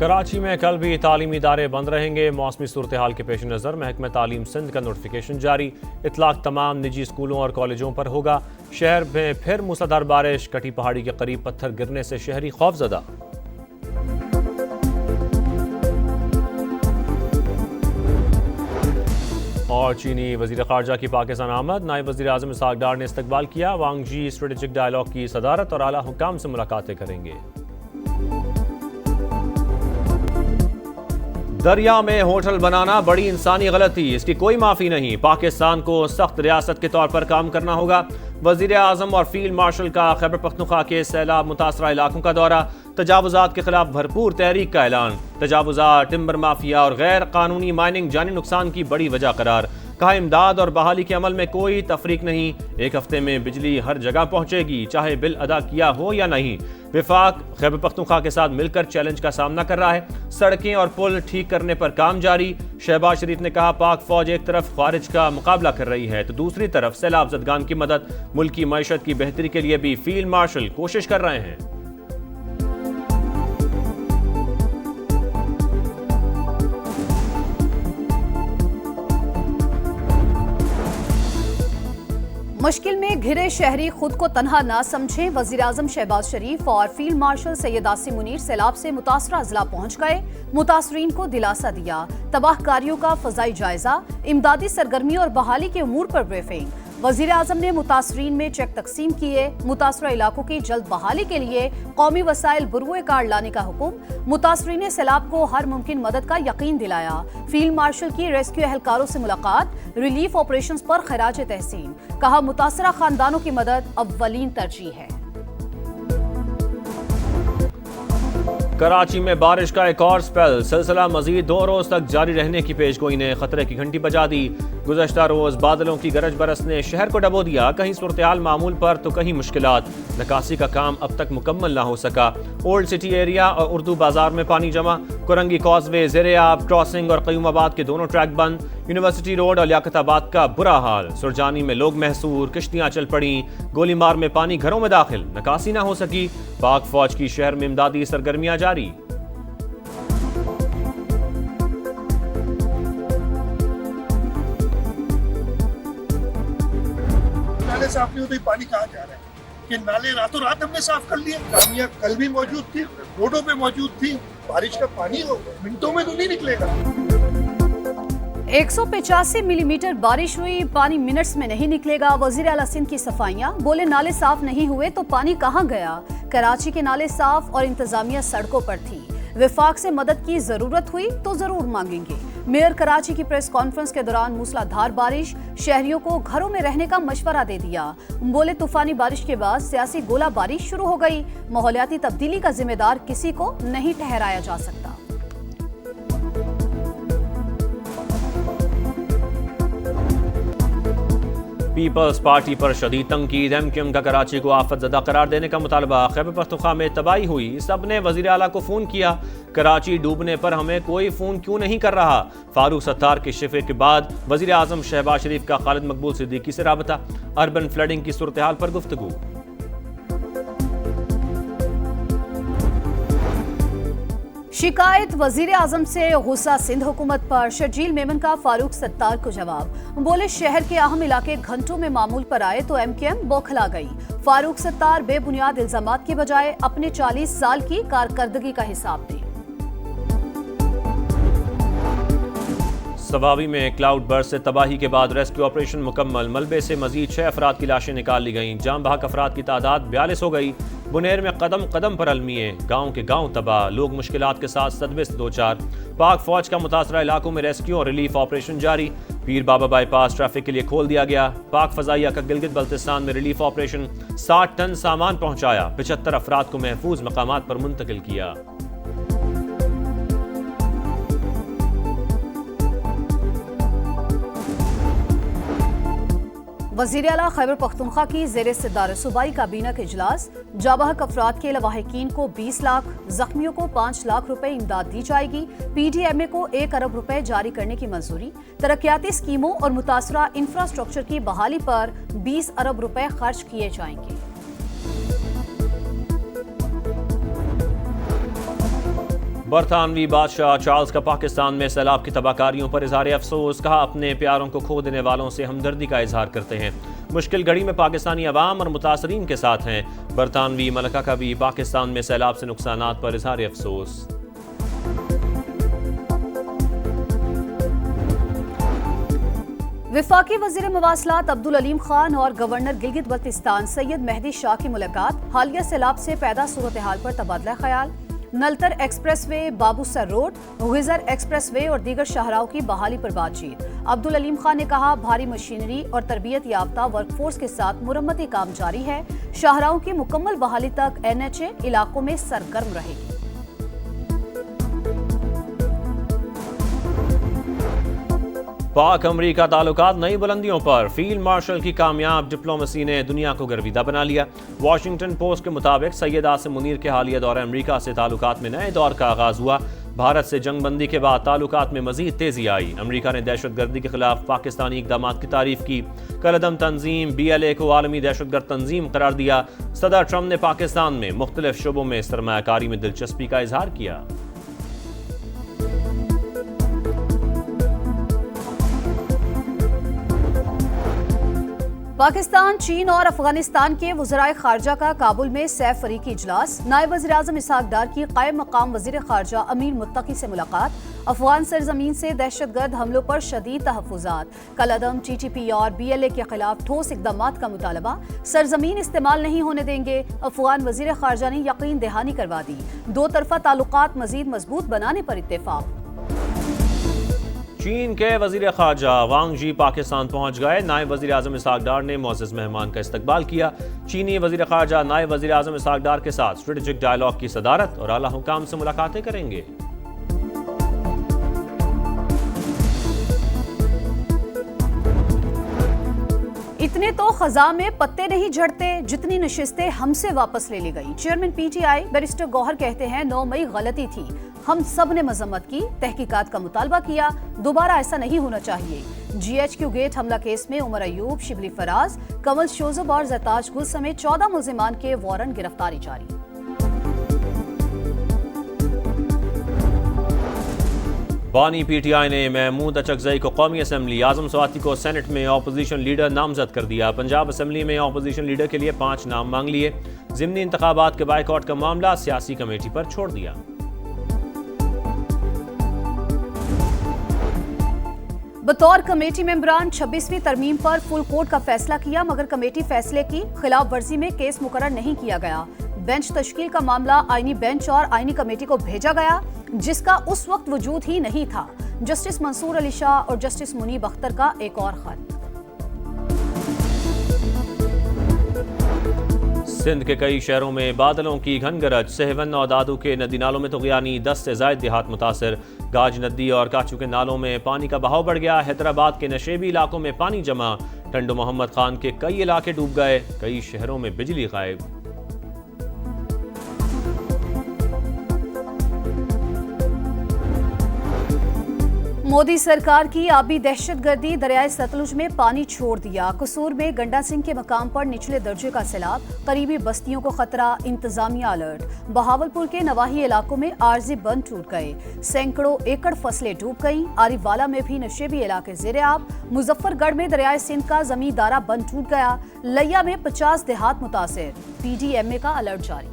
कराची में कल भी तालीमी इदारे बंद रहेंगे। मौसमी सूरत हाल के पेश नज़र महकमा तालीम सिंध का नोटिफिकेशन जारी। इतलाक तमाम निजी स्कूलों और कॉलेजों पर होगा। शहर में फिर मूसलाधार बारिश, कटी पहाड़ी के करीब पत्थर गिरने से शहरी खौफजदा। और चीनी वज़ीर ख़ारजा की पाकिस्तान आमद, नायब वज़ीर आज़म इसहाक डार ने इस्तकबाल किया। वांग जी स्ट्रेटेजिक डायलॉग की सदारत और आला हुकाम से मुलाकातें करेंगे। दरिया में होटल बनाना बड़ी इंसानी गलती, इसकी कोई माफ़ी नहीं। पाकिस्तान को सख्त रियासत के तौर पर काम करना होगा। वज़ीर आज़म और फील्ड मार्शल का खैबर पख्तूनख्वा के सैलाब मुतासरा इलाकों का दौरा। तजावुज़ात के खिलाफ भरपूर तहरीक का ऐलान। तजावुज़ात, टिम्बर माफिया और गैर कानूनी माइनिंग जानी नुकसान की बड़ी वजह करार। कहा इमदाद और बहाली के अमल में कोई तफरीक नहीं। 1 हफ्ते में बिजली हर जगह पहुंचेगी, चाहे बिल अदा किया हो या नहीं। विफाक खैबर पख्तूनख्वा के साथ मिलकर चैलेंज का सामना कर रहा है। सड़कें और पुल ठीक करने पर काम जारी। शहबाज शरीफ ने कहा पाक फौज एक तरफ खारिज का मुकाबला कर रही है तो दूसरी तरफ सैलाब ज़दगान की मदद। मुल्क की मईशत की बेहतरी के लिए भी फील्ड मार्शल कोशिश कर रहे हैं। मुश्किल में घिरे शहरी खुद को तन्हा ना समझें। वजीर आजम शहबाज शरीफ और फील्ड मार्शल सैयद आसिम मुनीर सैलाब से मुतासरा अजला पहुंच गए। मुतासरीन को दिलासा दिया। तबाहकारियों का फजाई जायजा, इमदादी सरगर्मी और बहाली के उमूर पर ब्रीफिंग। वजीर आजम ने मुतासरीन में चेक तकसीम किए। मुतासरा इलाकों की जल्द बहाली के लिए कौमी वसाइल बुरुए कार्ड लाने का हुक्म। मुतासरीन सैलाब को हर मुमकिन मदद का यकीन दिलाया। फील्ड मार्शल की रेस्क्यू एहलकारों से मुलाकात, रिलीफ ऑपरेशंस पर खराज तहसीन। कहा मुतासरा खानदानों की मदद अव्वलीन तरजीह है। कराची में बारिश का एक और स्पेल, सिलसिला मजीद 2 रोज तक जारी रहने की पेशगोई ने खतरे की घंटी बजा दी। गुज़श्ता रोज बादलों की गरज बरस ने शहर को डबो दिया। कहीं सूरत-ए-हाल मामूल पर तो कहीं मुश्किलात। निकासी का काम अब तक मुकम्मल ना हो सका। ओल्ड सिटी एरिया और उर्दू बाजार में पानी जमा। कुरंगी कॉजवे, ज़ेरे-आब क्रॉसिंग और क़यूमाबाद के दोनों ट्रैक बंद। यूनिवर्सिटी रोड और लियाकताबाद का बुरा हाल। सुरजानी में लोग महसूर, किश्तियां चल पड़ी। गोलीमार में पानी घरों में दाखिल, निकासी ना हो सकी। पाक फौज की शहर में इमदादी सरगर्मियां जारी। नाले साफ नहीं होते पानी कहाँ जा रहा है? कि नाले रातों रात हमने साफ कर लिए। कामियां कल भी मौजूद थी, रोडों पे मौजूद थी। बारिश का पानी मिनटों में तो नहीं निकलेगा। 185 मिलीमीटर बारिश हुई, पानी मिनट्स में नहीं निकलेगा। वजीर आला सिंध की सफाइयां, बोले नाले साफ नहीं हुए तो पानी कहां गया। कराची के नाले साफ और इंतजामिया सड़कों पर थी। विफाक से मदद की जरूरत हुई तो जरूर मांगेंगे। मेयर कराची की प्रेस कॉन्फ्रेंस के दौरान मूसलाधार बारिश, शहरियों को घरों में रहने का मशवरा दे दिया। बोले तूफानी बारिश के बाद सियासी गोलाबारी शुरू हो गई। माहौलियाती तब्दीली का जिम्मेदार किसी को नहीं ठहराया जा सकता। पीपल्स पार्टी पर शदीद तंकीद। MQM का कराची को आफतज़दा करार देने का मुतालबा। खैबर पख्तूनख्वा में तबाही हुई, सब ने वज़ीर आला को फ़ोन किया। कराची डूबने पर हमें कोई फ़ोन क्यों नहीं कर रहा। फारूक सत्तार के शिफे के बाद वज़ीर आज़म शहबाज शरीफ का खालिद मकबूल सिद्दीकी से राबता। अर्बन फ्लडिंग की सूरत हाल पर गुफ्तगू। शिकायत वजीर आजम से गुस्सा सिंध हुकूमत पर। शर्जील मेमन का फारूक सत्तार को जवाब। बोले शहर के अहम इलाके घंटों में मामूल पर आए तो MQM बौखला गई। फारूक सत्तार बेबुनियाद इल्जामात के बजाय अपने 40 साल की कारकर्दगी का हिसाब दें। सवावी में क्लाउड बर्स्ट से तबाही के बाद रेस्क्यू ऑपरेशन मुकम्मल। मलबे से मजीद 6 अफराद की लाशें निकाल ली गईं। जाम बहक अफराद की तादाद 42 हो गई। बुनेर में कदम कदम पर अलमिए, गांव के गांव तबाह, लोग मुश्किलात के साथ सदमे से 2-4। पाक फौज का मुतासरा इलाकों में रेस्क्यू और रिलीफ ऑपरेशन जारी। पीर बाबा बाईपास ट्रैफिक के लिए खोल दिया गया। पाक फजाइया का गिलगित बल्तिस्तान में रिलीफ ऑपरेशन। 60 टन सामान पहुंचाया। 75 अफराद को महफूज मकामात पर मुंतकिल किया। वज़ीर आला खैबर पख्तूनख्वा की ज़ेरे सदारत सूबाई काबीना के इजलास। जाबहक अफराद के लवाहिकीन को 20 लाख, जख्मियों को 5 लाख रुपए इमदाद दी जाएगी। PDMA को 1 अरब रुपए जारी करने की मंजूरी। तरक्याती स्कीमों और मुतासरा इंफ्रास्ट्रक्चर की बहाली पर 20 अरब रुपए खर्च किए जाएंगे। बरतानवी बादशाह चार्ल्स का पाकिस्तान में सैलाब की तबाहकारियों पर इजहार अफसोस। कहा, अपने प्यारों को खो देने वालों से हमदर्दी का इजहार करते हैं। मुश्किल घड़ी में पाकिस्तानी अवाम और मुतासरीन के साथ हैं। बरतानवी मलका का भी पाकिस्तान में सैलाब से नुकसानात पर इजहार अफसोस। विफाकी वजीर मवासलात अब्दुल अलीम खान और गवर्नर गिलगित बल्तिस्तान सैयद मेहदी शाह की मुलाकात। हालिया सैलाब से पैदा सूरत हाल पर तबादला ख्याल। नलतर एक्सप्रेसवे, बाबूसर रोड, गुजर एक्सप्रेसवे और दीगर शाहराहों की बहाली पर बातचीत। अब्दुल अलीम खान ने कहा, भारी मशीनरी और तरबियत याफ्ता वर्कफोर्स के साथ मुरम्मती काम जारी है। शाहराहों की मुकम्मल बहाली तक NHA इलाकों में सरगर्म रहेगी। पाक अमरीका ताल्लुकात नई बुलंदियों पर। फील्ड मार्शल की कामयाब डिप्लोमेसी ने दुनिया को गर्विदा बना लिया। वॉशिंगटन पोस्ट के मुताबिक सैयद आसिम मुनीर के हालिया दौरे अमरीका से ताल्लुकात में नए दौर का आगाज हुआ। भारत से जंगबंदी के बाद ताल्लुकात में मजीद तेजी आई। अमरीका ने दहशतगर्दी के खिलाफ पाकिस्तानी इकदामात की तारीफ की। कलअदम तंजीम BLA को आलमी दहशतगर्द तंजीम करार दिया। सदर ट्रंप ने पाकिस्तान में मुख्तलिफ शोबों में सरमायाकारी में दिलचस्पी का इजहार किया। पाकिस्तान, चीन और अफगानिस्तान के वज़राए खारजा का काबुल में सैफ फरीकी इजलास। नायब वज़ीर आज़म इसहाक डार की कायम मकाम वज़ीर खारजा अमीर मुत्तकी से मुलाकात। अफगान सरजमीन से दहशतगर्द हमलों पर शदीद तहफ़्फ़ुज़ात। कलअदम, TTP और BLA के खिलाफ ठोस इक़दामात का मुतालबा। सरजमीन इस्तेमाल नहीं होने देंगे। अफगान वज़ीर खारजा ने यकीन दहानी करवा दी। दो तरफ़ा ताल्लुकात मज़ीद मजबूत बनाने पर इत्तेफाक। चीन के वजीर खारजा वांग जी पाकिस्तान पहुंच गए। नायब वजीर आजम इसहाक डार ने मुअज़्ज़ज़ मेहमान का इस्तकबाल किया। चीनी वजीर खारजा नायब वजीर आजम इसहाक डार के साथ स्ट्रेटेजिक डायलॉग की सदारत और आला हुकाम से मुलाकातें करेंगे। इतने तो खजा में पत्ते नहीं झड़ते जितनी नशिस्तें हमसे वापस ले ली गई। चेयरमैन PTI बैरिस्टर गौहर कहते हैं, 9 मई गलती थी। हम सब ने मजम्मत की, तहकीकात का मुतालबा किया। दोबारा ऐसा नहीं होना चाहिए। GHQ गेट हमला केस में उमर अयूब, शिबली फराज, कमल शोजब और जरताज गुल समेत 14 मुल्जिमान के वारंट गिरफ्तारी जारी। बानी PTI ने महमूद अचकजई को कौमी असम्बली, आजम स्वाति को सेनेट में अपोजिशन लीडर नामजद कर दिया। पंजाब असम्बली में अपोजिशन लीडर के लिए 5 नाम मांग लिए। ज़िमनी इंतखाबात के बाइकआउट का मामला सियासी कमेटी पर छोड़ दिया। बतौर कमेटी मेंबरान 26वीं तरमीम पर फुल कोर्ट का फैसला किया, मगर कमेटी फैसले की खिलाफ वर्जी में केस मुकर्रर नहीं किया गया। बेंच तश्कील का मामला आईनी बेंच और आईनी कमेटी को भेजा गया, जिसका उस वक्त वजूद ही नहीं था। जस्टिस मंसूर अली शाह और जस्टिस मुनीब अख्तर का एक और खत। सिंध के कई शहरों में बादलों की घनगरज। सहवन और दादू के नदी नालों में तुग़यानी, 10 से ज़ायद देहात मुतासर। गाज नदी और काचू के नालों में पानी का बहाव बढ़ गया। हैदराबाद के नशेबी इलाकों में पानी जमा। टंडो मोहम्मद खान के कई इलाके डूब गए। कई शहरों में बिजली गायब। मोदी सरकार की आबी दहशतगर्दी, दरियाए सतलुज में पानी छोड़ दिया। कसूर में गंडा सिंह के मकाम पर निचले दर्जे का सैलाब, करीबी बस्तियों को खतरा, इंतजामिया अलर्ट। बहावलपुर के नवाही इलाकों में आर्जी बंद टूट गए। सैकड़ों एकड़ फसलें डूब गईं। आरिफवाला में भी नशेबी इलाके ज़ेर-ए-आब। मुजफ्फरगढ़ में दरियाए सिंध का जमींदारा बंद टूट गया। लैया में 50 देहात मुतासिर। PDMA का अलर्ट जारी।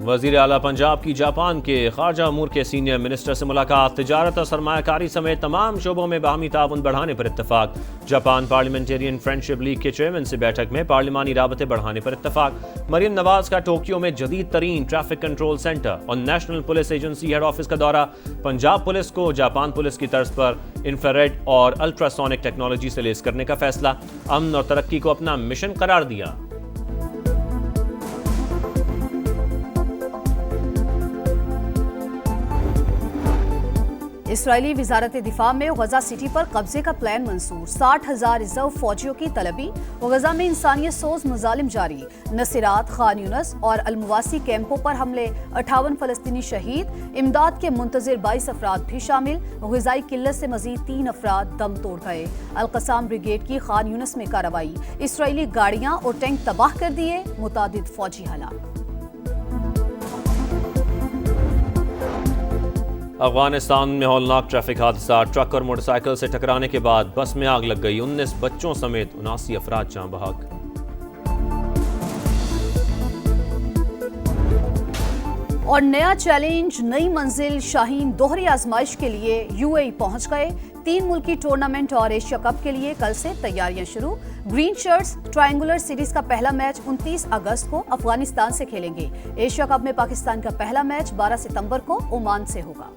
वज़ीर आला पंजाब की जापान के खारजा अमूर के सीनियर मिनिस्टर से मुलाकात। तिजारत और सरमायाकारी समेत तमाम शोबों में बाहमी ताउन बढ़ाने पर इत्तफाक। जापान पार्लियामेंटेरियन फ्रेंडशिप लीग के चेयरमैन से बैठक में पार्लिमानी राबते बढ़ाने पर इत्तफाक। मरियम नवाज का टोक्यो में जदीद तरीन ट्रैफिक कंट्रोल सेंटर और national police agency head office का दौरा। पंजाब पुलिस को जापान पुलिस की तर्ज पर इंफ्रारेड और अल्ट्रासोनिक टेक्नोलॉजी से लेस करने का फैसला। अमन और तरक्की को अपना मिशन करार दिया। इसराइली वजारत दिफा में गजा सिटी पर कब्जे का प्लान मंसूर, 60,000 रिजर्व फौजियों की तलबी व गजा में इंसानियत सोज मुजालिम जारी। नसीरात, खान यूनस और अलमुवासी कैंपों पर हमले, 58 फलस्तीनी शहीद, इमदाद के मुंतजिर 22 अफराद भी शामिल। ग़िज़ाई किल्लत से मजीद 3 अफराद दम तोड़ गए। अल-क़साम ब्रिगेड की खान यूनस में कार्रवाई, इसराइली गाड़ियां और टैंक तबाह कर दिए, मुतादिद फौजी हलाक। अफगानिस्तान में हौलनाक ट्रैफिक हादसा, ट्रक और मोटरसाइकिल से टकराने के बाद बस में आग लग गई, 19 बच्चों समेत 79 अफराद जान बहक। और नया चैलेंज, नई मंजिल, शाहीन दोहरी आजमाइश के लिए यूएई पहुंच गए। 3 मुल्की टूर्नामेंट और एशिया कप के लिए कल से तैयारियां शुरू। ग्रीन शर्ट्स ट्रायंगुलर सीरीज का पहला मैच 29 अगस्त को अफगानिस्तान से खेलेंगे। एशिया कप में पाकिस्तान का पहला मैच 12 सितंबर को ओमान से होगा।